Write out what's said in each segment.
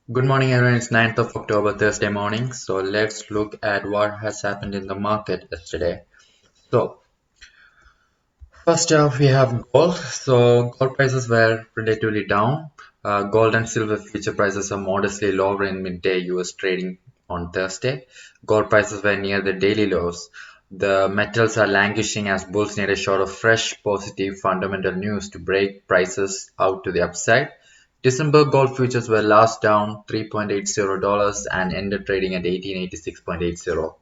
Good morning, everyone. It's 9th of October, Thursday morning. So let's look at what has happened in the market yesterday. So first off, we have gold. So gold prices were relatively down. Gold and silver future prices are modestly lower in midday US trading on Thursday. Gold prices were near the daily lows. The metals are languishing as bulls need a shot of fresh, positive fundamental news to break prices out to the upside. December gold futures were last down $3.80 and ended trading at 1886.80.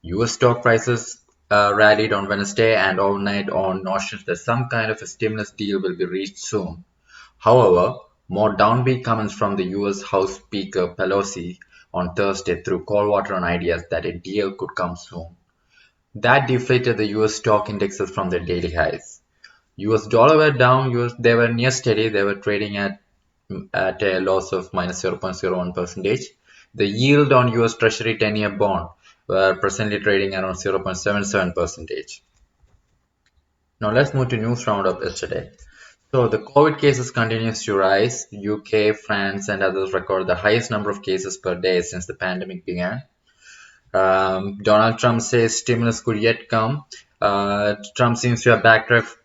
US stock prices rallied on Wednesday and overnight on notions that some kind of a stimulus deal will be reached soon. However, more downbeat comments from the US House Speaker Pelosi on Thursday threw cold water on ideas that a deal could come soon. That deflated the US stock indexes from their daily highs. US dollar were down, they were near steady, they were trading at a loss of minus 0.01 percentage. The yield on US Treasury 10-year bond were presently trading around 0.77 percentage. Now let's move to news roundup yesterday. So the COVID cases continues to rise. UK, France, and others record the highest number of cases per day since the pandemic began. Donald Trump says stimulus could yet come. Trump seems to have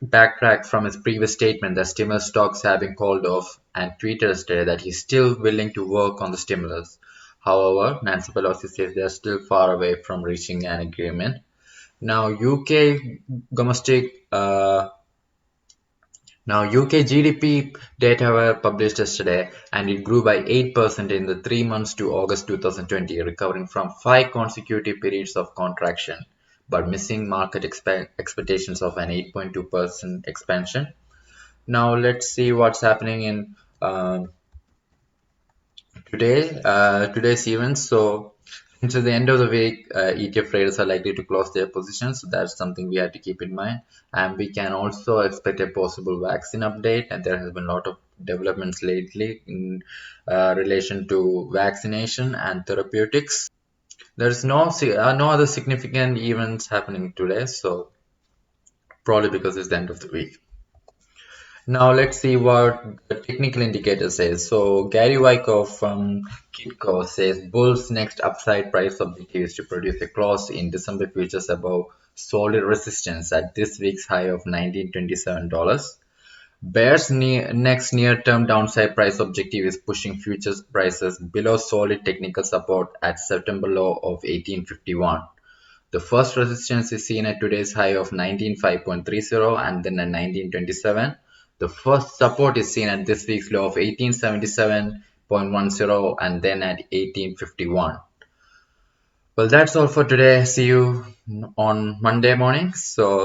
backtracked from his previous statement that stimulus talks have been called off and tweeted yesterday that he's still willing to work on the stimulus. However, Nancy Pelosi says they are still far away from reaching an agreement. Now, domestic UK GDP data were published yesterday and it grew by 8% in the 3 months to August 2020, recovering from 5 consecutive periods of contraction, but missing market expectations of an 8.2% expansion. Now let's see what's happening in today's events. So until the end of the week, ETF traders are likely to close their positions. So that's something we have to keep in mind. And we can also expect a possible vaccine update. And there has been a lot of developments lately in relation to vaccination and therapeutics. There's no other significant events happening today. So probably because it's the end of the week. Now let's see what the technical indicator says. So Gary Wyckoff from Kitco says Bull's next upside price objective is to produce a close in December futures above solid resistance at this week's high of $1927. Bear's next near-term downside price objective is pushing futures prices below solid technical support at September low of 1851. The first resistance is seen at today's high of 19.530 and then at 1927. The first support is seen at this week's low of 1877.10 and then at 1851. Well, that's all for today. See you on Monday morning. So